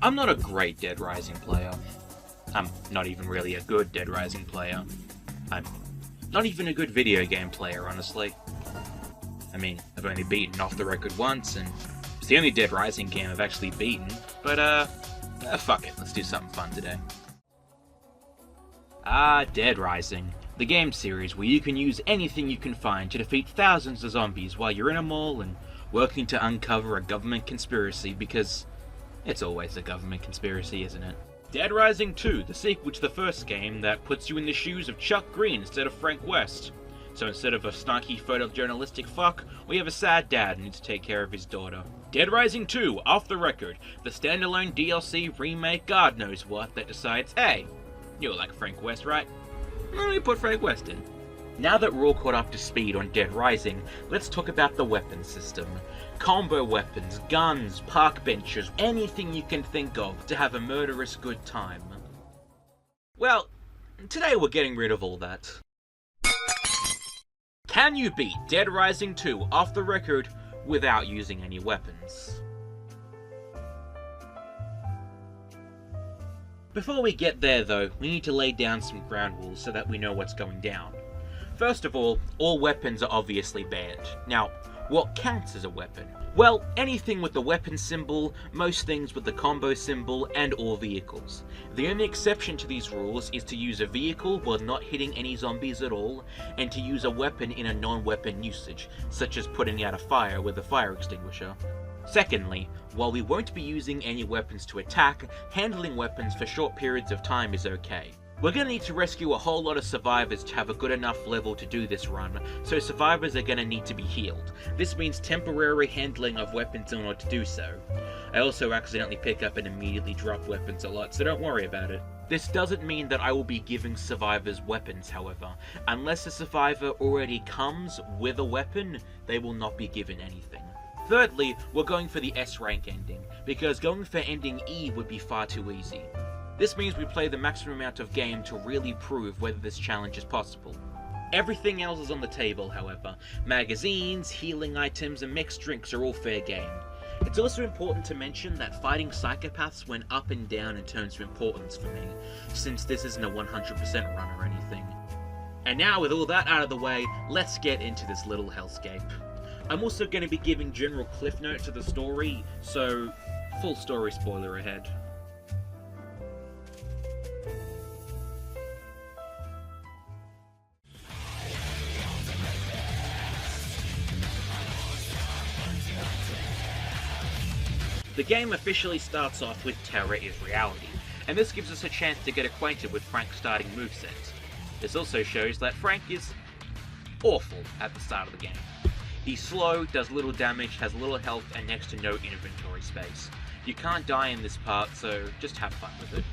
I'm not a great Dead Rising player. I'm not even really a good Dead Rising player. I'm not even a good video game player, honestly. I mean, I've only beaten Off the Record once, and it's the only Dead Rising game I've actually beaten, but fuck it, let's do something fun today. Dead Rising, the game series where you can use anything you can find to defeat thousands of zombies while you're in a mall and working to uncover a government conspiracy, because it's always a government conspiracy, isn't it? Dead Rising 2, the sequel to the first game that puts you in the shoes of Chuck Green instead of Frank West. So instead of a snarky photojournalistic fuck, we have a sad dad who needs to take care of his daughter. Dead Rising 2, Off the Record, the standalone DLC remake God knows what that decides, hey, you like Frank West, right? Let me put Frank West in. Now that we're all caught up to speed on Dead Rising, let's talk about the weapon system. Combo weapons, guns, park benches, anything you can think of to have a murderous good time. Well, today we're getting rid of all that. Can you beat Dead Rising 2 Off the Record without using any weapons? Before we get there though, we need to lay down some ground rules so that we know what's going down. First of all weapons are obviously banned. Now, what counts as a weapon? Well, anything with the weapon symbol, most things with the combo symbol, and all vehicles. The only exception to these rules is to use a vehicle while not hitting any zombies at all, and to use a weapon in a non-weapon usage, such as putting out a fire with a fire extinguisher. Secondly, while we won't be using any weapons to attack, handling weapons for short periods of time is okay. We're gonna need to rescue a whole lot of survivors to have a good enough level to do this run, so survivors are gonna need to be healed. This means temporary handling of weapons in order to do so. I also accidentally pick up and immediately drop weapons a lot, so don't worry about it. This doesn't mean that I will be giving survivors weapons, however. Unless a survivor already comes with a weapon, they will not be given anything. Thirdly, we're going for the S rank ending, because going for ending E would be far too easy. This means we play the maximum amount of game to really prove whether this challenge is possible. Everything else is on the table, however. Magazines, healing items, and mixed drinks are all fair game. It's also important to mention that fighting psychopaths went up and down in terms of importance for me, since this isn't a 100% run or anything. And now with all that out of the way, let's get into this little hellscape. I'm also going to be giving general cliff notes to the story, so full story spoiler ahead. The game officially starts off with Terror is Reality, and this gives us a chance to get acquainted with Frank's starting moveset. This also shows that Frank is awful at the start of the game. He's slow, does little damage, has little health, and next to no inventory space. You can't die in this part, so just have fun with it.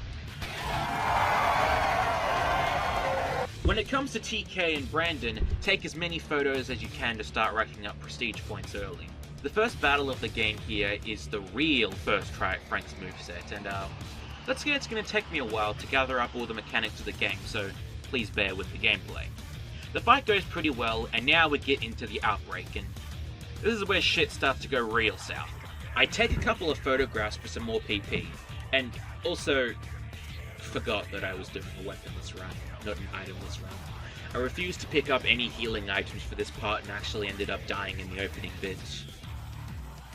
When it comes to TK and Brandon, take as many photos as you can to start racking up prestige points early. The first battle of the game here is the real first try at Frank's moveset, and let's get it's going to take me a while to gather up all the mechanics of the game, so please bear with the gameplay. The fight goes pretty well, and now we get into the outbreak, and this is where shit starts to go real south. I take a couple of photographs for some more PP, and also forgot that I was doing a weaponless run, not an itemless run. I refused to pick up any healing items for this part and actually ended up dying in the opening bits.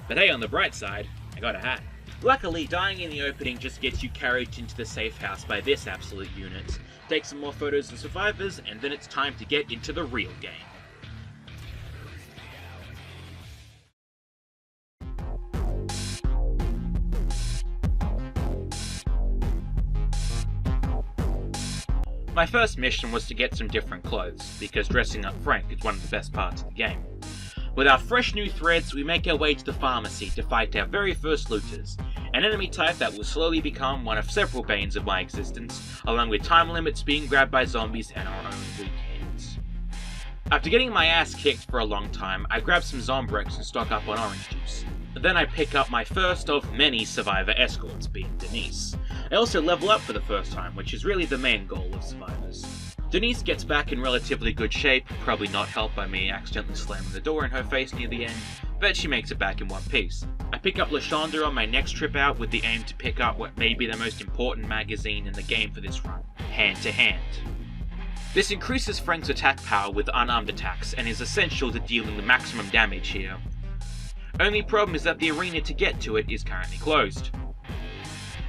But hey, on the bright side, I got a hat. Luckily, dying in the opening just gets you carried into the safe house by this absolute unit. Take some more photos of survivors, and then it's time to get into the real game. My first mission was to get some different clothes, because dressing up Frank is one of the best parts of the game. With our fresh new threads, we make our way to the pharmacy to fight our very first looters, an enemy type that will slowly become one of several banes of my existence, along with time limits, being grabbed by zombies, and our own weekends. After getting my ass kicked for a long time, I grab some Zombrex and stock up on orange juice. Then I pick up my first of many survivor escorts, being Denise. I also level up for the first time, which is really the main goal of survivors. Denise gets back in relatively good shape, probably not helped by me accidentally slamming the door in her face near the end, but she makes it back in one piece. I pick up LaShonda on my next trip out with the aim to pick up what may be the most important magazine in the game for this run, Hand to Hand. This increases Frank's attack power with unarmed attacks and is essential to dealing the maximum damage here. Only problem is that the arena to get to it is currently closed.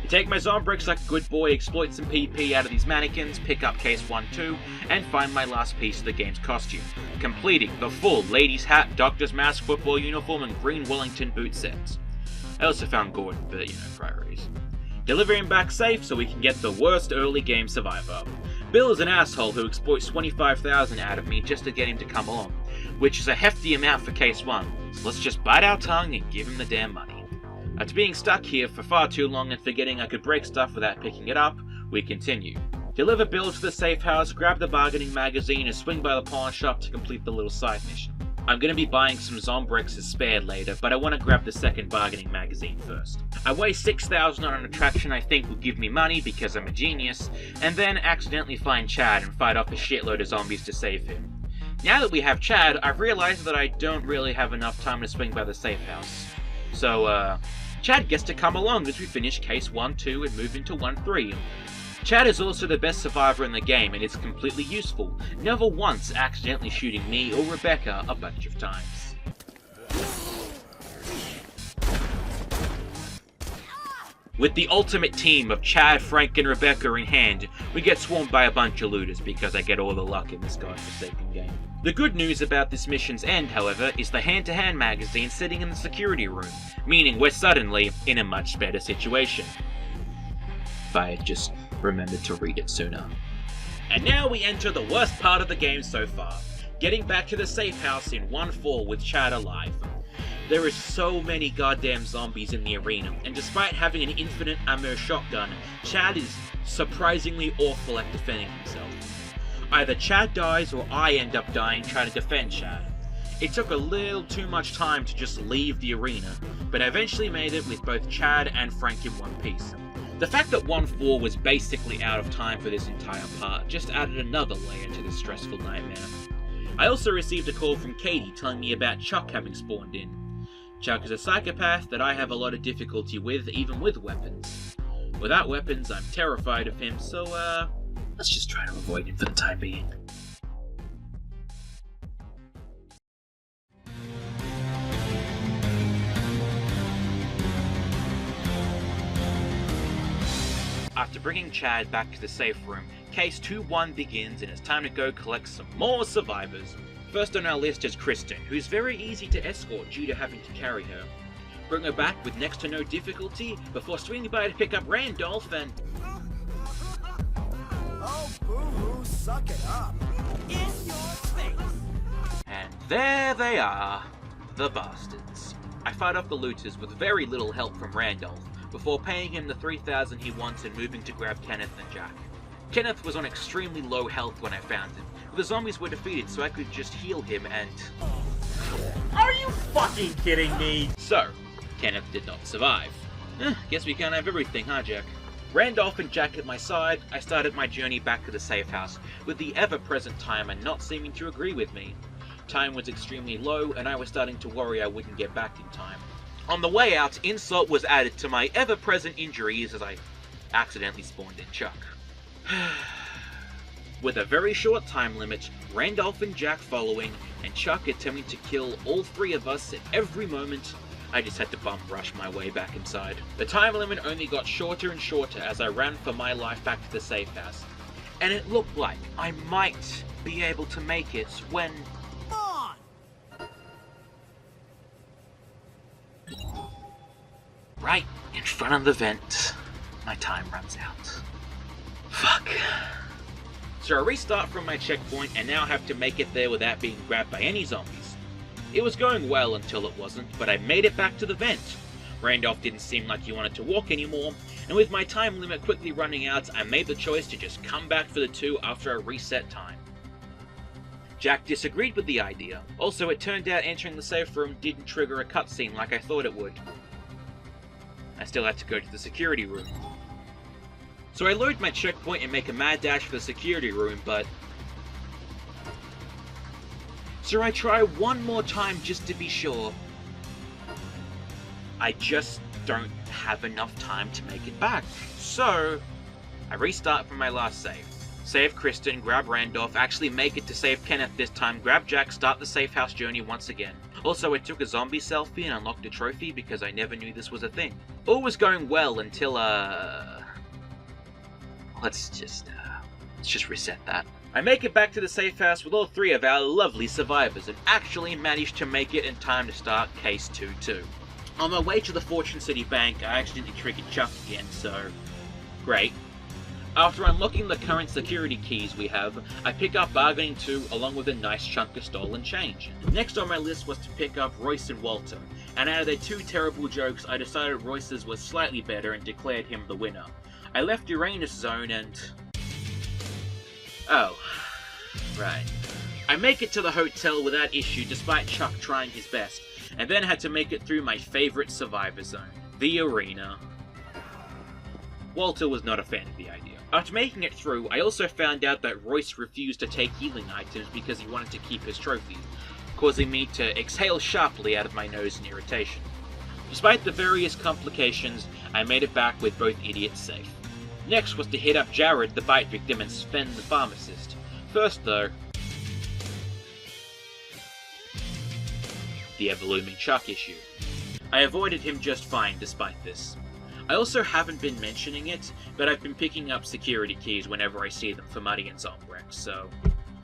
I take my Zombricks like a good boy, exploit some PP out of these mannequins, pick up case 1-2, and find my last piece of the game's costume, completing the full lady's hat, doctor's mask, football uniform, and green Wellington boot sets. I also found Gordon, but priorities. Deliver him back safe so we can get the worst early game survivor. Bill is an asshole who exploits 25,000 out of me just to get him to come along, which is a hefty amount for case 1, so let's just bite our tongue and give him the damn money. After being stuck here for far too long and forgetting I could break stuff without picking it up, we continue. Deliver Bill to the safe house, grab the bargaining magazine, and swing by the pawn shop to complete the little side mission. I'm going to be buying some Zombricks as spared later, but I want to grab the second bargaining magazine first. I waste 6,000 on an attraction I think will give me money because I'm a genius, and then accidentally find Chad and fight off a shitload of zombies to save him. Now that we have Chad, I've realized that I don't really have enough time to swing by the safe house. So, Chad gets to come along as we finish case 1-2 and move into 1-3. Chad is also the best survivor in the game and is completely useful, never once accidentally shooting me or Rebecca a bunch of times. With the ultimate team of Chad, Frank, and Rebecca in hand, we get swarmed by a bunch of looters because I get all the luck in this godforsaken game. The good news about this mission's end, however, is the hand-to-hand magazine sitting in the security room, meaning we're suddenly in a much better situation. If I had just remembered to read it sooner. And now we enter the worst part of the game so far, getting back to the safe house in 1-4 with Chad alive. There is so many goddamn zombies in the arena, and despite having an infinite ammo shotgun, Chad is surprisingly awful at defending himself. Either Chad dies or I end up dying trying to defend Chad. It took a little too much time to just leave the arena, but I eventually made it with both Chad and Frank in one piece. The fact that 1-4 was basically out of time for this entire part just added another layer to this stressful nightmare. I also received a call from Katie telling me about Chuck having spawned in. Chuck is a psychopath that I have a lot of difficulty with, even with weapons. Without weapons, I'm terrified of him, so let's just try to avoid him for the time being. After bringing Chad back to the safe room, case 2-1 begins and it's time to go collect some more survivors. First on our list is Kristen, who's very easy to escort due to having to carry her. Bring her back with next to no difficulty before swinging by to pick up Randolph and... Oh, boo-hoo, suck it up. In your face. And there they are, the bastards. I fight off the looters with very little help from Randolph, before paying him the 3,000 he wants and moving to grab Kenneth and Jack. Kenneth was on extremely low health when I found him, but the zombies were defeated so I could just heal him and... Are you fucking kidding me? So, Kenneth did not survive. Guess we can't have everything, huh, Jack? Randolph and Jack at my side, I started my journey back to the safe house, with the ever-present timer not seeming to agree with me. Time was extremely low, and I was starting to worry I wouldn't get back in time. On the way out, insult was added to my ever-present injuries as I accidentally spawned in Chuck. With a very short time limit, Randolph and Jack following, and Chuck attempting to kill all three of us at every moment, I just had to bum rush my way back inside. The time limit only got shorter and shorter as I ran for my life back to the safe house, and it looked like I might be able to make it when... Right in front of the vent, my time runs out. Fuck. So I restart from my checkpoint and now have to make it there without being grabbed by any zombies. It was going well until it wasn't, but I made it back to the vent. Randolph didn't seem like he wanted to walk anymore, and with my time limit quickly running out, I made the choice to just come back for the 2 after a reset time. Jack disagreed with the idea. Also, it turned out entering the safe room didn't trigger a cutscene like I thought it would. I still had to go to the security room. So I load my checkpoint and make a mad dash for the security room, but... So I try one more time just to be sure. I just don't have enough time to make it back. So, I restart from my last save. Save Kristen, grab Randolph, actually make it to save Kenneth this time, grab Jack, start the safe house journey once again. Also, I took a zombie selfie and unlocked a trophy because I never knew this was a thing. All was going well until, let's just reset that. I make it back to the safe house with all 3 of our lovely survivors and actually managed to make it in time to start Case 2-2. On my way to the Fortune City Bank, I accidentally triggered Chuck again, so great. After unlocking the current security keys we have, I pick up Bargaining 2 along with a nice chunk of stolen change. Next on my list was to pick up Royce and Walter, and out of their 2 terrible jokes, I decided Royce's was slightly better and declared him the winner. I left Uranus Zone and... oh, right. I make it to the hotel without issue despite Chuck trying his best, and then had to make it through my favorite survivor zone, the arena. Walter was not a fan of the idea. After making it through, I also found out that Royce refused to take healing items because he wanted to keep his trophies, causing me to exhale sharply out of my nose in irritation. Despite the various complications, I made it back with both idiots safe. Next was to hit up Jared, the bite victim, and Sven, the pharmacist. First though, the ever-looming Chuck issue. I avoided him just fine despite this. I also haven't been mentioning it, but I've been picking up security keys whenever I see them for Muddy and Zombrex, so...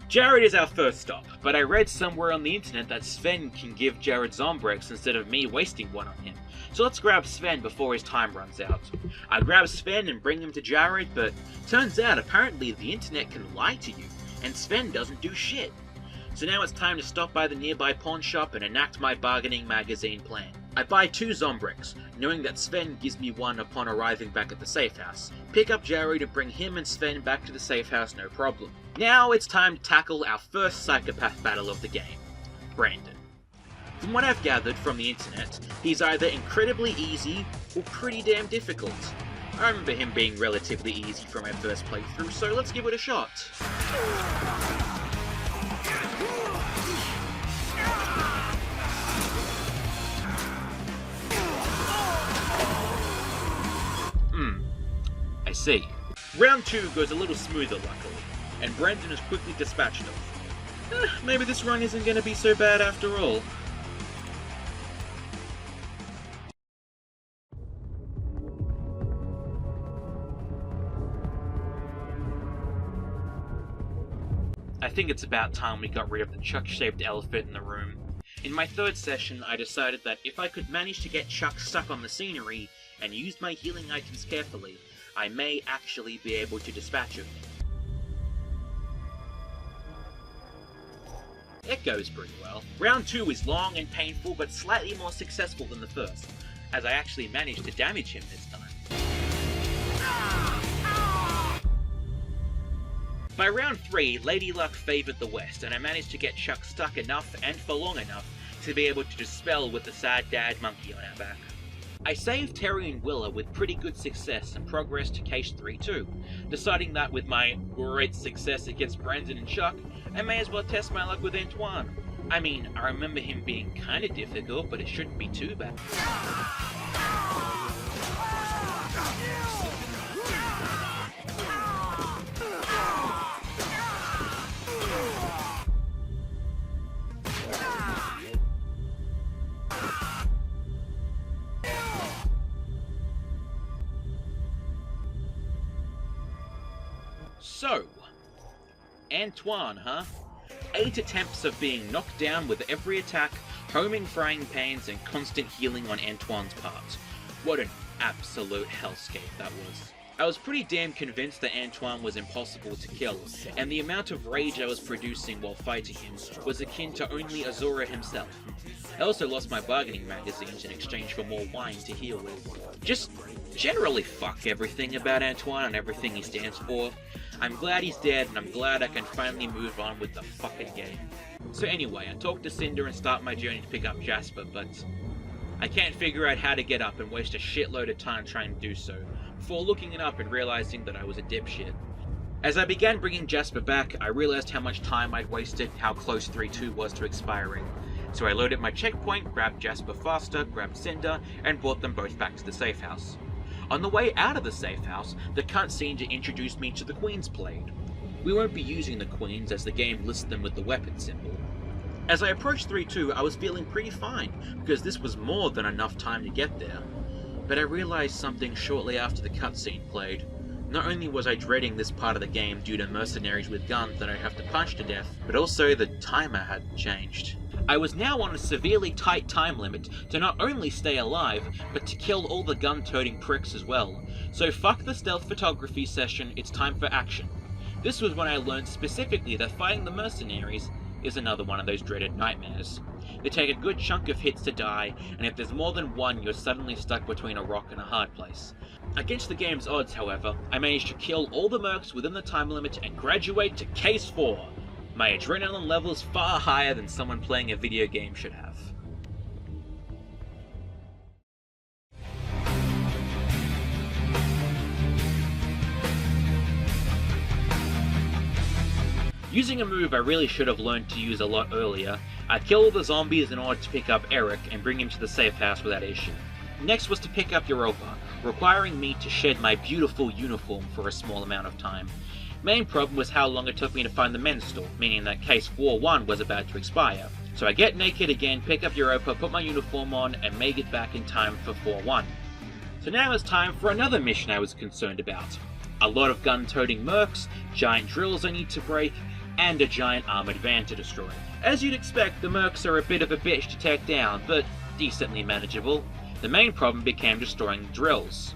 Jared is our first stop, but I read somewhere on the internet that Sven can give Jared Zombrex instead of me wasting one on him. So let's grab Sven before his time runs out. I grab Sven and bring him to Jared, but turns out apparently the internet can lie to you, and Sven doesn't do shit. So now it's time to stop by the nearby pawn shop and enact my bargaining magazine plan. I buy 2 Zombrex, knowing that Sven gives me one upon arriving back at the safe house. Pick up Jared and bring him and Sven back to the safe house, no problem. Now it's time to tackle our first psychopath battle of the game, Brandon. From what I've gathered from the internet, he's either incredibly easy or pretty damn difficult. I remember him being relatively easy for my first playthrough, so let's give it a shot. I see. Round 2 goes a little smoother luckily, and Brandon is quickly dispatched of. Maybe this run isn't going to be so bad after all. I think it's about time we got rid of the Chuck-shaped elephant in the room. In my 3rd session, I decided that if I could manage to get Chuck stuck on the scenery and use my healing items carefully, I may actually be able to dispatch him. It goes pretty well. Round 2 is long and painful, but slightly more successful than the first, as I actually managed to damage him this time. By round 3, Lady Luck favoured the West, and I managed to get Chuck stuck enough and for long enough to be able to dispel with the sad dad monkey on our back. I saved Terry and Willa with pretty good success and progressed to Case 3-2, deciding that with my great success against Brandon and Chuck, I may as well test my luck with Antoine. I mean, I remember him being kinda difficult, but it shouldn't be too bad. So, Antoine, huh? 8 attempts of being knocked down with every attack, homing frying pans, and constant healing on Antoine's part. What an absolute hellscape that was. I was pretty damn convinced that Antoine was impossible to kill, and the amount of rage I was producing while fighting him was akin to only Azura himself. I also lost my bargaining magazines in exchange for more wine to heal with. Just generally fuck everything about Antoine and everything he stands for. I'm glad he's dead, and I'm glad I can finally move on with the fucking game. So anyway, I talk to Cinder and start my journey to pick up Jasper, but I can't figure out how to get up and waste a shitload of time trying to do so, before looking it up and realizing that I was a dipshit. As I began bringing Jasper back, I realized how much time I'd wasted, how close 3-2 was to expiring. So I loaded my checkpoint, grabbed Jasper faster, grabbed Cinder, and brought them both back to the safe house. On the way out of the safe house, the cutscene to introduce me to the Queens played. We won't be using the Queens as the game lists them with the weapon symbol. As I approached 3-2, I was feeling pretty fine, because this was more than enough time to get there. But I realized something shortly after the cutscene played. Not only was I dreading this part of the game due to mercenaries with guns that I'd have to punch to death, but also the timer hadn't changed. I was now on a severely tight time limit to not only stay alive, but to kill all the gun-toting pricks as well. So fuck the stealth photography session, it's time for action. This was when I learned specifically that fighting the mercenaries is another one of those dreaded nightmares. They take a good chunk of hits to die, and if there's more than one, you're suddenly stuck between a rock and a hard place. Against the game's odds, however, I managed to kill all the mercs within the time limit and graduate to Case 4. My adrenaline level's far higher than someone playing a video game should have. Using a move I really should have learned to use a lot earlier, I killed all the zombies in order to pick up Eric and bring him to the safe house without issue. Next was to pick up Europa, requiring me to shed my beautiful uniform for a small amount of time. Main problem was how long it took me to find the men's store, meaning that Case 4-1 was about to expire. So I get naked again, pick up Europa, put my uniform on, and make it back in time for 4-1. So now it's time for another mission I was concerned about. A lot of gun-toting mercs, giant drills I need to break, and a giant armoured van to destroy. As you'd expect, the mercs are a bit of a bitch to take down, but decently manageable. The main problem became destroying drills.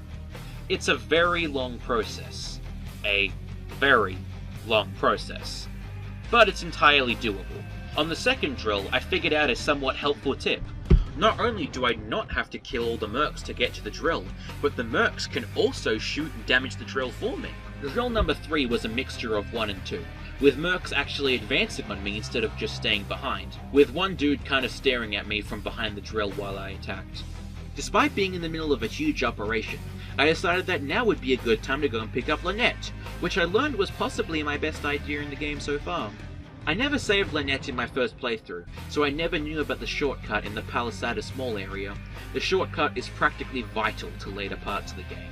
It's a very long process. A very long process. But it's entirely doable. On the second drill, I figured out a somewhat helpful tip. Not only do I not have to kill all the mercs to get to the drill, but the mercs can also shoot and damage the drill for me. Drill number 3 was a mixture of 1 and 2, with mercs actually advancing on me instead of just staying behind, with one dude kind of staring at me from behind the drill while I attacked. Despite being in the middle of a huge operation, I decided that now would be a good time to go and pick up Lynette, which I learned was possibly my best idea in the game so far. I never saved Lynette in my first playthrough, so I never knew about the shortcut in the Palisades Mall area. The shortcut is practically vital to later parts of the game.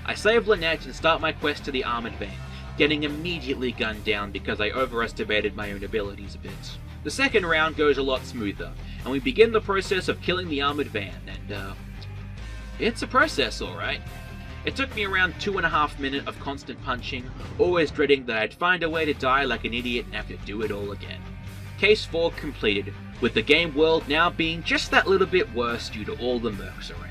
I save Lynette and start my quest to the armoured van, getting immediately gunned down because I overestimated my own abilities a bit. The second round goes a lot smoother, and we begin the process of killing the armoured van, and it's a process alright. It took me around 2.5 minutes of constant punching, always dreading that I'd find a way to die like an idiot and have to do it all again. Case 4 completed, with the game world now being just that little bit worse due to all the mercs around.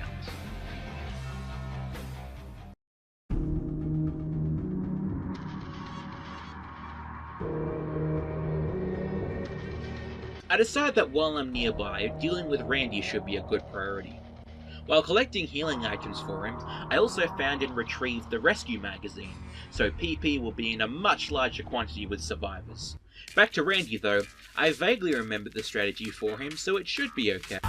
I decide that while I'm nearby, dealing with Randy should be a good priority. While collecting healing items for him, I also found and retrieved the rescue magazine, so PP will be in a much larger quantity with survivors. Back to Randy though, I vaguely remembered the strategy for him, so it should be okay.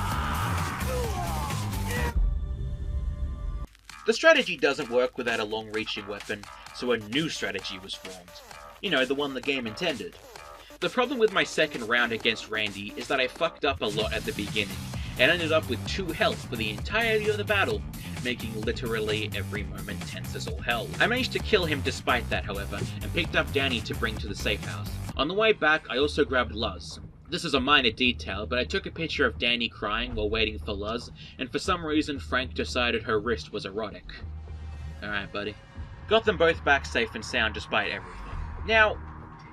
The strategy doesn't work without a long-reaching weapon, so a new strategy was formed. You know, the one the game intended. The problem with my second round against Randy is that I fucked up a lot at the beginning, and ended up with 2 health for the entirety of the battle, making literally every moment tense as all hell. I managed to kill him despite that, however, and picked up Danny to bring to the safe house. On the way back, I also grabbed Luz. This is a minor detail, but I took a picture of Danny crying while waiting for Luz, and for some reason Frank decided her wrist was erotic. Alright, buddy. Got them both back safe and sound despite everything. Now,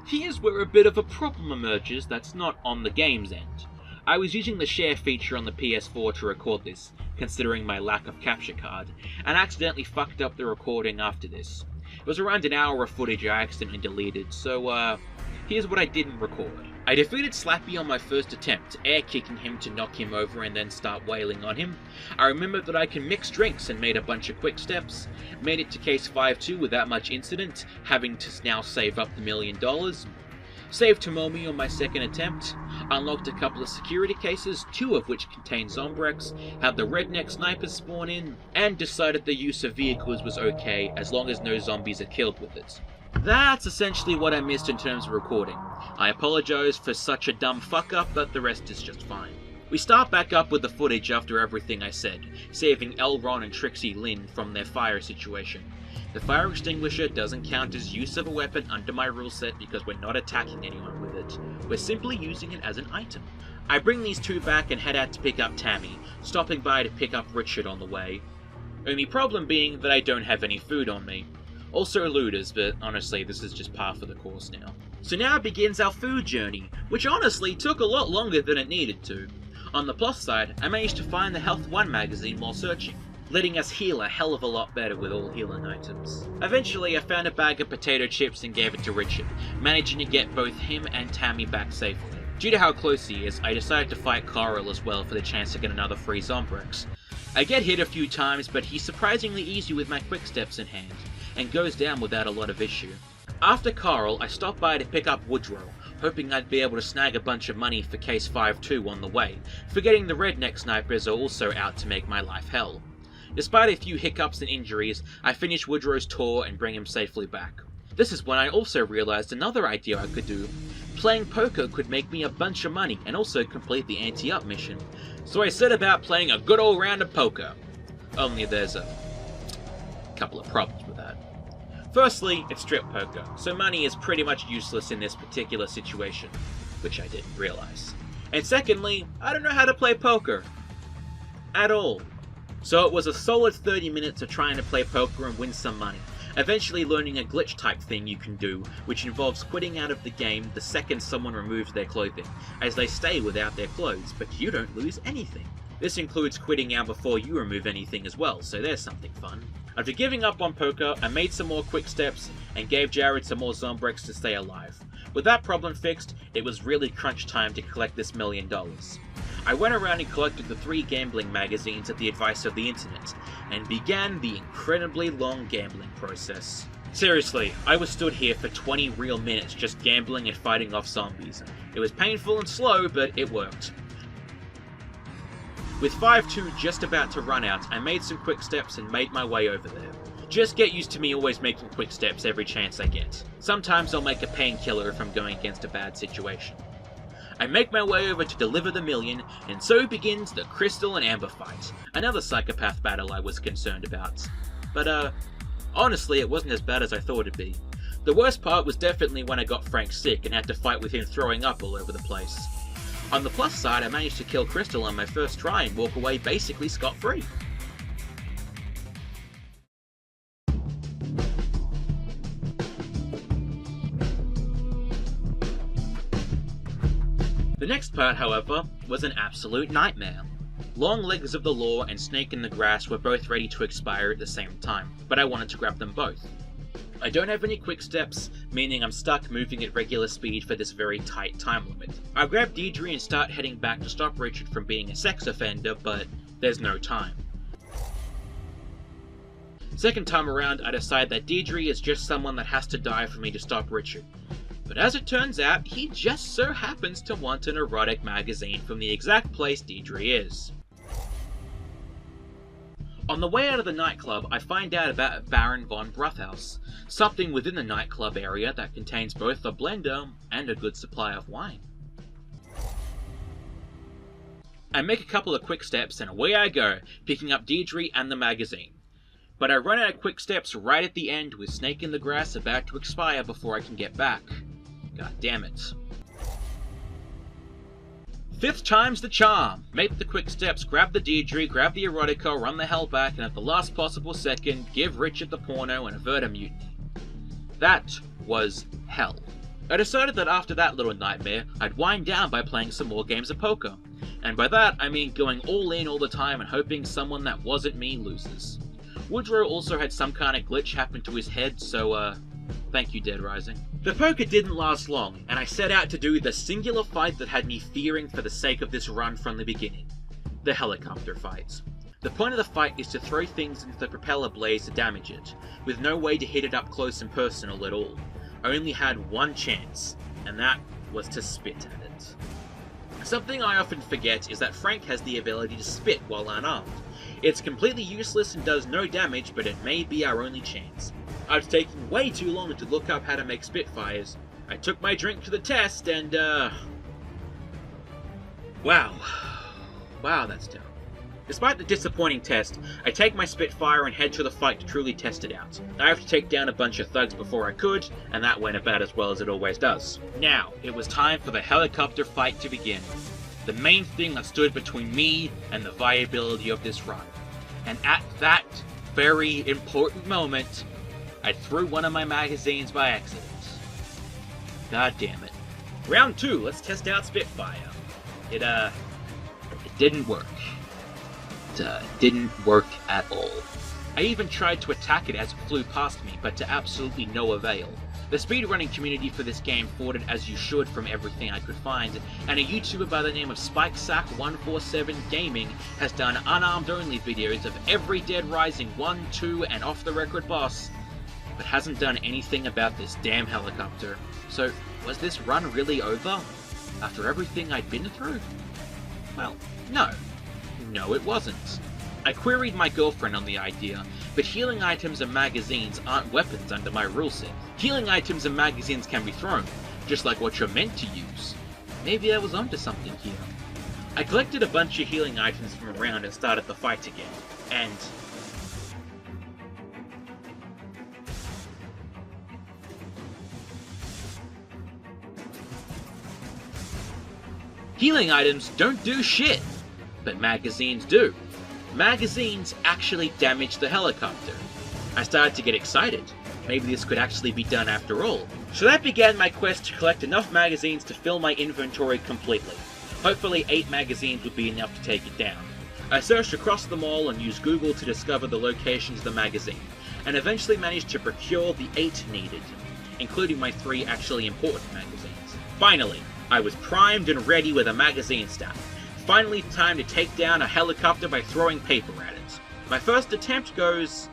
here's where a bit of a problem emerges that's not on the game's end. I was using the share feature on the PS4 to record this, considering my lack of capture card, and accidentally fucked up the recording after this. It was around an hour of footage I accidentally deleted, so here's what I didn't record. I defeated Slappy on my first attempt, air kicking him to knock him over and then start wailing on him. I remembered that I can mix drinks and made a bunch of quick steps. Made it to case 5-2 without much incident, having to now save up the $1 million. Saved Tomomi on my second attempt, unlocked a couple of security cases, 2 of which contained Zombrex, had the redneck snipers spawn in, and decided the use of vehicles was okay as long as no zombies are killed with it. That's essentially what I missed in terms of recording. I apologise for such a dumb fuck up, but the rest is just fine. We start back up with the footage after everything I said, saving Elron and Trixie Lynn from their fire situation. The fire extinguisher doesn't count as use of a weapon under my rule set because we're not attacking anyone with it. We're simply using it as an item. I bring these two back and head out to pick up Tammy, stopping by to pick up Richard on the way. Only problem being that I don't have any food on me. Also looters, but honestly this is just par for the course now. So now begins our food journey, which honestly took a lot longer than it needed to. On the plus side, I managed to find the Health 1 magazine while searching, letting us heal a hell of a lot better with all healing items. Eventually I found a bag of potato chips and gave it to Richard, managing to get both him and Tammy back safely. Due to how close he is, I decided to fight Carl as well for the chance to get another free Zombrex. I get hit a few times, but he's surprisingly easy with my quick steps in hand, and goes down without a lot of issue. After Carl, I stopped by to pick up Woodrow, hoping I'd be able to snag a bunch of money for Case 5-2 on the way, forgetting the redneck snipers are also out to make my life hell. Despite a few hiccups and injuries, I finish Woodrow's tour and bring him safely back. This is when I also realized another idea I could do. Playing poker could make me a bunch of money and also complete the anti-up mission. So I set about playing a good old round of poker. Only there's a couple of problems with that. Firstly, it's strip poker, so money is pretty much useless in this particular situation, which I didn't realize. And secondly, I don't know how to play poker. At all. So it was a solid 30 minutes of trying to play poker and win some money, eventually learning a glitch type thing you can do, which involves quitting out of the game the second someone removes their clothing, as they stay without their clothes, but you don't lose anything. This includes quitting out before you remove anything as well, so there's something fun. After giving up on poker, I made some more quick steps and gave Jared some more Zombrex to stay alive. With that problem fixed, it was really crunch time to collect this $1 million. I went around and collected the 3 gambling magazines at the advice of the internet, and began the incredibly long gambling process. Seriously, I was stood here for 20 real minutes just gambling and fighting off zombies. It was painful and slow, but it worked. With 5-2 just about to run out, I made some quick steps and made my way over there. Just get used to me always making quick steps every chance I get. Sometimes I'll make a painkiller if I'm going against a bad situation. I make my way over to deliver the $1 million, and so begins the Crystal and Amber fight, another psychopath battle I was concerned about. But honestly it wasn't as bad as I thought it'd be. The worst part was definitely when I got Frank sick and had to fight with him throwing up all over the place. On the plus side, I managed to kill Crystal on my first try and walk away basically scot-free. The next part, however, was an absolute nightmare. Long Legs of the Law and Snake in the Grass were both ready to expire at the same time, but I wanted to grab them both. I don't have any quick steps, meaning I'm stuck moving at regular speed for this very tight time limit. I grab Deirdre and start heading back to stop Richard from being a sex offender, but there's no time. Second time around, I decide that Deirdre is just someone that has to die for me to stop Richard. But as it turns out, he just so happens to want an erotic magazine from the exact place Deirdre is. On the way out of the nightclub, I find out about Baron von Bruthhaus, something within the nightclub area that contains both a blender and a good supply of wine. I make a couple of quick steps and away I go, picking up Deirdre and the magazine. But I run out of quick steps right at the end with Snake in the Grass about to expire before I can get back. God damn it. 5th time's the charm! Make the quick steps, grab the Deirdre, grab the erotica, run the hell back, and at the last possible second, give Richard the porno and avert a mutiny. That was hell. I decided that after that little nightmare, I'd wind down by playing some more games of poker. And by that, I mean going all in all the time and hoping someone that wasn't me loses. Woodrow also had some kind of glitch happen to his head, so thank you, Dead Rising. The poker didn't last long, and I set out to do the singular fight that had me fearing for the sake of this run from the beginning. The helicopter fight. The point of the fight is to throw things into the propeller blades to damage it, with no way to hit it up close and personal at all. I only had one chance, and that was to spit at it. Something I often forget is that Frank has the ability to spit while unarmed. It's completely useless and does no damage, but it may be our only chance. I've taken way too long to look up how to make spitfires. I took my drink to the test and wow. Wow, that's dumb. Despite the disappointing test, I take my Spitfire and head to the fight to truly test it out. I have to take down a bunch of thugs before I could, and that went about as well as it always does. Now, it was time for the helicopter fight to begin. The main thing that stood between me and the viability of this run. And at that very important moment, I threw one of my magazines by accident. God damn it. Round 2, let's test out Spitfire. It didn't work. Didn't work at all. I even tried to attack it as it flew past me, but to absolutely no avail. The speedrunning community for this game fought it as you should from everything I could find, and a YouTuber by the name of SpikeSack147 Gaming has done unarmed only videos of every Dead Rising 1, 2, and off the record boss, but hasn't done anything about this damn helicopter. So, was this run really over? After everything I'd been through? Well, no. No, it wasn't. I queried my girlfriend on the idea, but healing items and magazines aren't weapons under my rule set. Healing items and magazines can be thrown, just like what you're meant to use. Maybe I was onto something here. I collected a bunch of healing items from around and started the fight again, and... healing items don't do shit, but magazines do. Magazines actually damage the helicopter. I started to get excited. Maybe this could actually be done after all. So that began my quest to collect enough magazines to fill my inventory completely. Hopefully 8 magazines would be enough to take it down. I searched across them all and used Google to discover the locations of the magazine, and eventually managed to procure the 8 needed, including my 3 actually important magazines. Finally, I was primed and ready with a magazine stack. Finally time to take down a helicopter by throwing paper at it. My first attempt goes...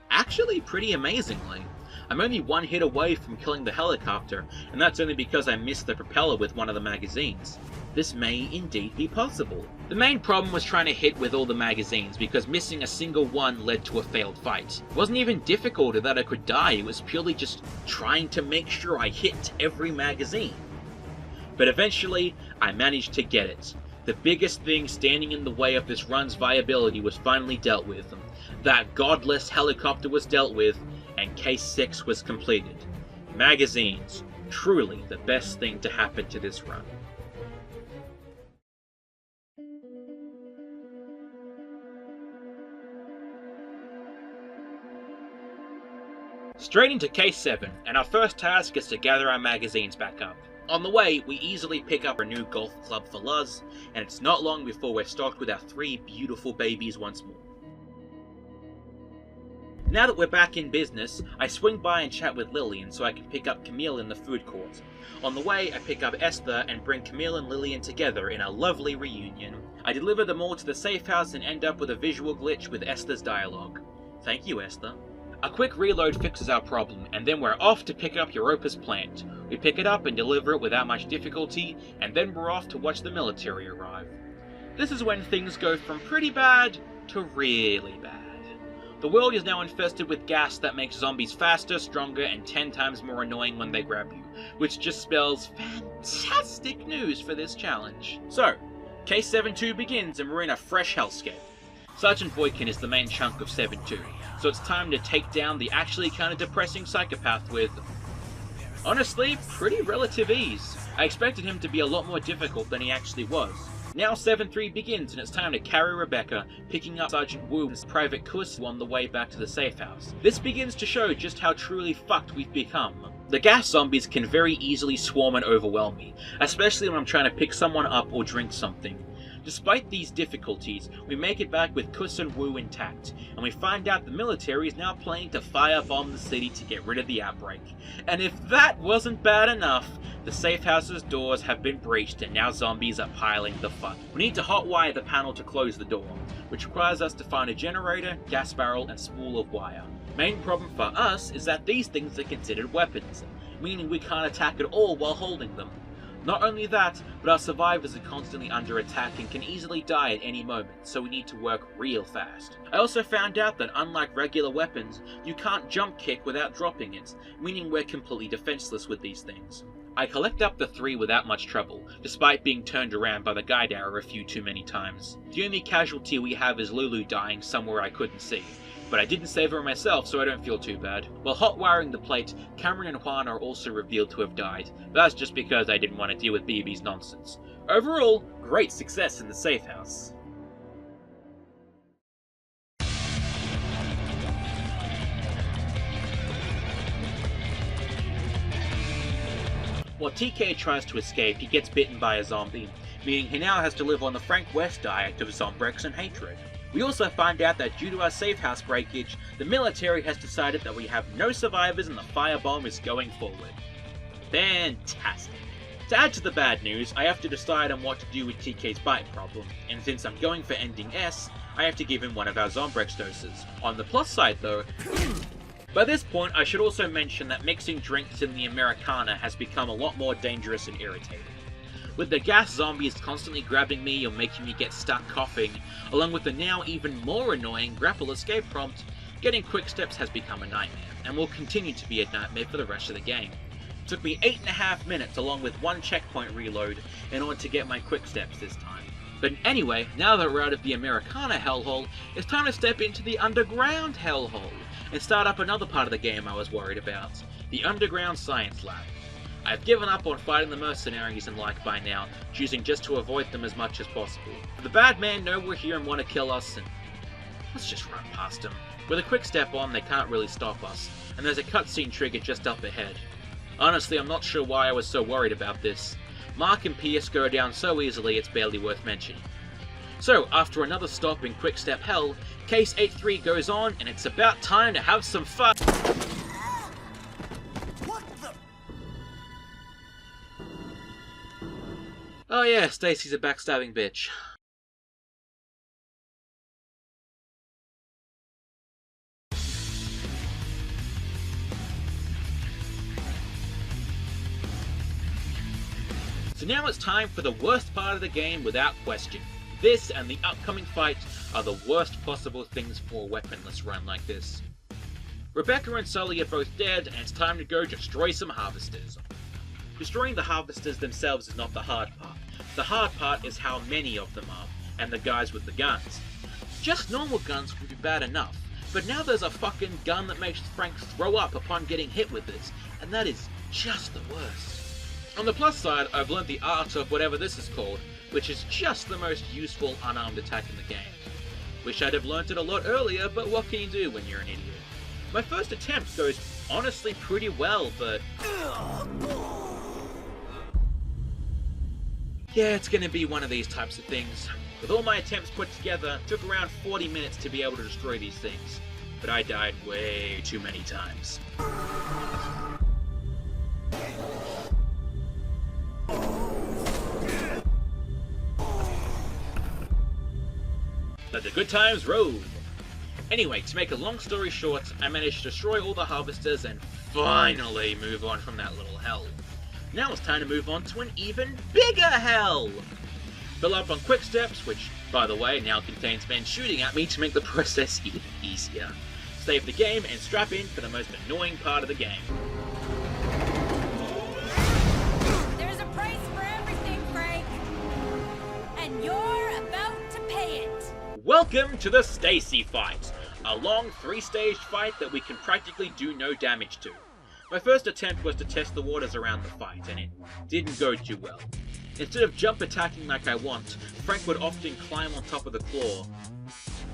actually pretty amazingly. I'm only 1 hit away from killing the helicopter, and that's only because I missed the propeller with one of the magazines. This may indeed be possible. The main problem was trying to hit with all the magazines, because missing a single one led to a failed fight. It wasn't even difficult or that I could die, it was purely just trying to make sure I hit every magazine. But eventually, I managed to get it. The biggest thing standing in the way of this run's viability was finally dealt with. That godless helicopter was dealt with, and Case 6 was completed. Magazines, truly the best thing to happen to this run. Straight into Case 7, and our first task is to gather our magazines back up. On the way, we easily pick up a new golf club for Luz, and it's not long before we're stocked with our 3 beautiful babies once more. Now that we're back in business, I swing by and chat with Lillian so I can pick up Camille in the food court. On the way, I pick up Esther and bring Camille and Lillian together in a lovely reunion. I deliver them all to the safe house and end up with a visual glitch with Esther's dialogue. Thank you, Esther. A quick reload fixes our problem, and then we're off to pick up Europa's plant. We pick it up and deliver it without much difficulty, and then we're off to watch the military arrive. This is when things go from pretty bad to really bad. The world is now infested with gas that makes zombies faster, stronger, and 10 times more annoying when they grab you, which just spells fantastic news for this challenge. So, Case 7-2 begins and we're in a fresh hellscape. Sergeant Boykin is the main chunk of 7-2, so it's time to take down the actually kind of depressing Psychopath with, honestly, pretty relative ease. I expected him to be a lot more difficult than he actually was. Now 7-3 begins and it's time to carry Rebecca, picking up Sergeant Wu's private kuss on the way back to the safe house. This begins to show just how truly fucked we've become. The gas zombies can very easily swarm and overwhelm me, especially when I'm trying to pick someone up or drink something. Despite these difficulties, we make it back with Kuss and Wu intact, and we find out the military is now planning to firebomb the city to get rid of the outbreak. And if that wasn't bad enough, the safe house's doors have been breached and now zombies are piling the fuck. We need to hotwire the panel to close the door, which requires us to find a generator, gas barrel, and spool of wire. Main problem for us is that these things are considered weapons, meaning we can't attack at all while holding them. Not only that, but our survivors are constantly under attack and can easily die at any moment, so we need to work real fast. I also found out that unlike regular weapons, you can't jump kick without dropping it, meaning we're completely defenseless with these things. I collect up the 3 without much trouble, despite being turned around by the guide arrow a few too many times. The only casualty we have is Lulu dying somewhere I couldn't see, but I didn't save her myself, so I don't feel too bad. While hot wiring the plate, Cameron and Juan are also revealed to have died, but that's just because I didn't want to deal with BB's nonsense. Overall, great success in the safe house. While TK tries to escape, he gets bitten by a zombie, meaning he now has to live on the Frank West diet of zombrex and hatred. We also find out that due to our safe house breakage, the military has decided that we have no survivors and the firebomb is going forward. Fantastic. To add to the bad news, I have to decide on what to do with TK's bite problem, and since I'm going for ending S, I have to give him one of our zombrex doses. On the plus side though, by this point I should also mention that mixing drinks in the Americana has become a lot more dangerous and irritating. With the gas zombies constantly grabbing me or making me get stuck coughing, along with the now even more annoying grapple escape prompt, getting quick steps has become a nightmare, and will continue to be a nightmare for the rest of the game. It took me 8.5 minutes along with 1 checkpoint reload in order to get my quick steps this time. But anyway, now that we're out of the Americana hellhole, it's time to step into the underground hellhole, and start up another part of the game I was worried about, the underground science lab. I've given up on fighting the mercenaries and like by now, choosing just to avoid them as much as possible. The bad men know we're here and want to kill us, and let's just run past them. With a quick step on, they can't really stop us, and there's a cutscene trigger just up ahead. Honestly, I'm not sure why I was so worried about this. Mark and Pierce go down so easily it's barely worth mentioning. So, after another stop in quick step hell, Case 8-3 goes on, and it's about time to have some fun. Oh yeah, Stacy's a backstabbing bitch. So now it's time for the worst part of the game without question. This and the upcoming fight are the worst possible things for a weaponless run like this. Rebecca and Sully are both dead, and it's time to go destroy some harvesters. Destroying the harvesters themselves is not the hard part. The hard part is how many of them are, and the guys with the guns. Just normal guns would be bad enough, but now there's a fucking gun that makes Frank throw up upon getting hit with it, and that is just the worst. On the plus side, I've learned the art of whatever this is called, which is just the most useful unarmed attack in the game. Wish I'd have learnt it a lot earlier, but what can you do when you're an idiot? My first attempt goes honestly pretty well, but yeah, it's gonna be one of these types of things. With all my attempts put together, it took around 40 minutes to be able to destroy these things, but I died way too many times. Let the good times roll! Anyway, to make a long story short, I managed to destroy all the harvesters and finally move on from that little hell. Now it's time to move on to an even bigger hell! Fill up on quick steps, which, by the way, now contains men shooting at me to make the process even easier. Save the game and strap in for the most annoying part of the game. There's a price for everything, Frank! And you're about to pay it! Welcome to the Stacy fight! A long 3-stage fight that we can practically do no damage to. My first attempt was to test the waters around the fight, and it didn't go too well. Instead of jump attacking like I want, Frank would often climb on top of the claw.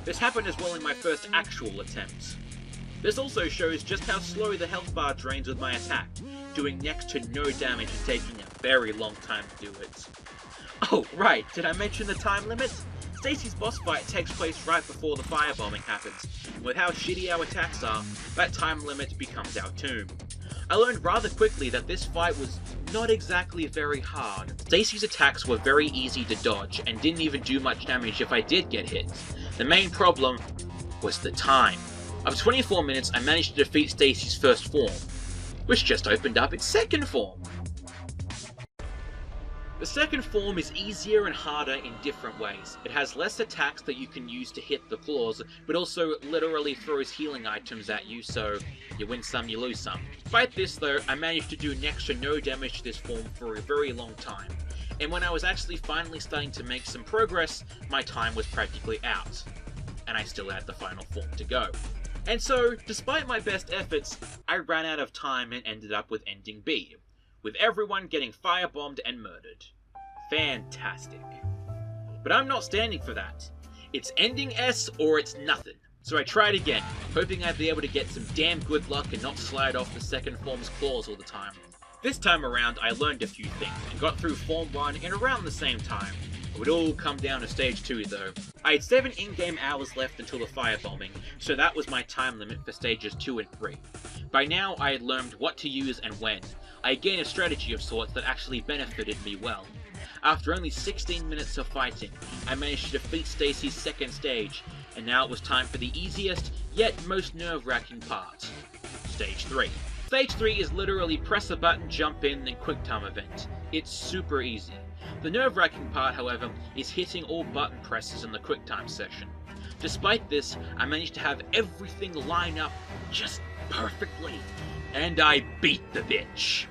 This happened as well in my first actual attempt. This also shows just how slow the health bar drains with my attack, doing next to no damage and taking a very long time to do it. Oh right, did I mention the time limit? Stacy's boss fight takes place right before the firebombing happens, and with how shitty our attacks are, that time limit becomes our tomb. I learned rather quickly that this fight was not exactly very hard. Stacy's attacks were very easy to dodge, and didn't even do much damage if I did get hit. The main problem was the time. After 24 minutes, I managed to defeat Stacy's first form, which just opened up its second form. The second form is easier and harder in different ways. It has less attacks that you can use to hit the claws, but also literally throws healing items at you, so you win some, you lose some. Despite this though, I managed to do next to no damage to this form for a very long time, and when I was actually finally starting to make some progress, my time was practically out, and I still had the final form to go. And so, despite my best efforts, I ran out of time and ended up with ending B, with everyone getting firebombed and murdered. Fantastic. But I'm not standing for that. It's ending S or it's nothing. So I tried again, hoping I'd be able to get some damn good luck and not slide off the second form's claws all the time. This time around, I learned a few things and got through Form 1 in around the same time. It would all come down to Stage 2 though. I had 7 in-game hours left until the firebombing, so that was my time limit for Stages 2 and 3. By now, I had learned what to use and when. I had gained a strategy of sorts that actually benefited me well. After only 16 minutes of fighting, I managed to defeat Stacy's second stage, and now it was time for the easiest, yet most nerve-wracking part. Stage 3. Stage 3 is literally press a button, jump in, then quick time event. It's super easy. The nerve-wracking part, however, is hitting all button presses in the quick time section. Despite this, I managed to have everything line up just perfectly, and I beat the bitch.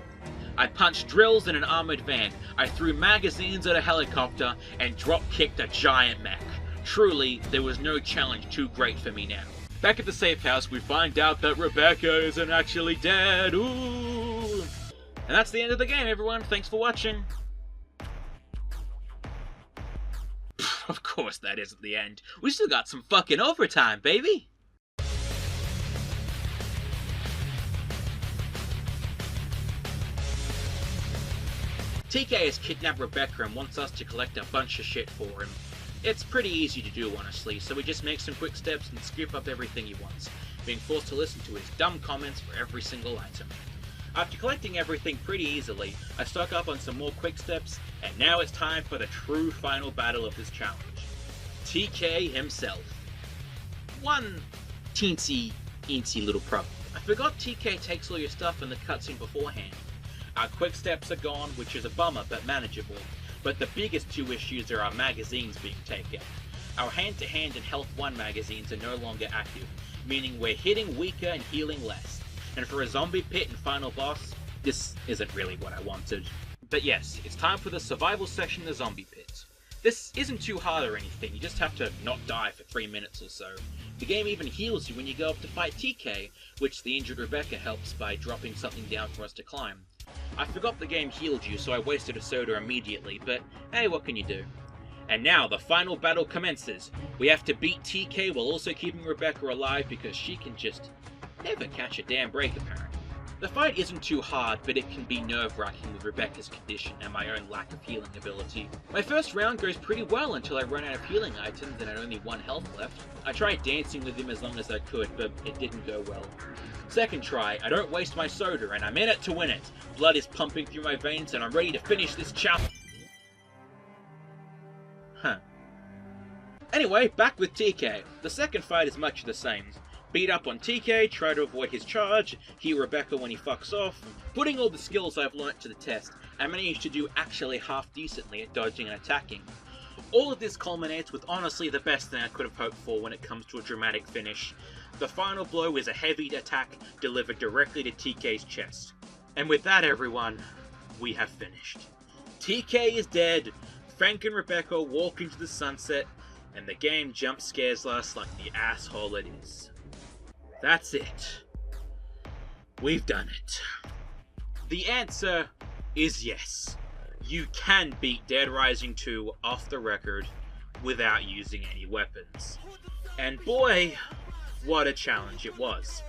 I punched drills in an armored van, I threw magazines at a helicopter, and drop-kicked a giant mech. Truly, there was no challenge too great for me now. Back at the safe house, we find out that Rebecca isn't actually dead. Ooh! And that's the end of the game, everyone. Thanks for watching. Of course that isn't the end. We still got some fucking overtime, baby! TK has kidnapped Rebecca and wants us to collect a bunch of shit for him. It's pretty easy to do, honestly, so we just make some quick steps and scoop up everything he wants, being forced to listen to his dumb comments for every single item. After collecting everything pretty easily, I stock up on some more quick steps, and now it's time for the true final battle of this challenge. TK himself. One teensy little problem. I forgot TK takes all your stuff in the cutscene beforehand. Our quick steps are gone, which is a bummer but manageable, but the biggest two issues are our magazines being taken. Our hand-to-hand and Health 1 magazines are no longer active, meaning we're hitting weaker and healing less. And for a zombie pit and final boss, this isn't really what I wanted. But yes, it's time for the survival section of the zombie pit. This isn't too hard or anything, you just have to not die for 3 minutes or so. The game even heals you when you go up to fight TK, which the injured Rebecca helps by dropping something down for us to climb. I forgot the game healed you, so I wasted a soda immediately, but hey, what can you do? And now the final battle commences. We have to beat TK while also keeping Rebecca alive because she can just never catch a damn break apparently. The fight isn't too hard, but it can be nerve-wracking with Rebecca's condition and my own lack of healing ability. My first round goes pretty well until I run out of healing items and had only 1 health left. I tried dancing with him as long as I could, but it didn't go well. Second try, I don't waste my soda and I'm in it to win it. Blood is pumping through my veins and I'm ready to finish this chapter. Anyway, back with TK. The second fight is much the same. Beat up on TK, try to avoid his charge, heal Rebecca when he fucks off. Putting all the skills I've learnt to the test, I managed to do actually half decently at dodging and attacking. All of this culminates with honestly the best thing I could have hoped for when it comes to a dramatic finish. The final blow is a heavy attack delivered directly to TK's chest. And with that, everyone, we have finished. TK is dead, Frank and Rebecca walk into the sunset, and the game jump scares us like the asshole it is. That's it. We've done it. The answer is yes. You can beat Dead Rising 2 off the record without using any weapons. And boy, what a challenge it was.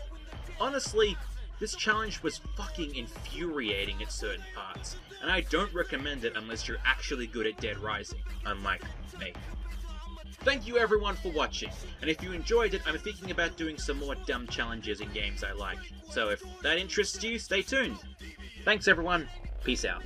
Honestly, this challenge was fucking infuriating at certain parts, and I don't recommend it unless you're actually good at Dead Rising, unlike me. Thank you everyone for watching, and if you enjoyed it, I'm thinking about doing some more dumb challenges in games I like. So if that interests you, stay tuned. Thanks everyone, peace out.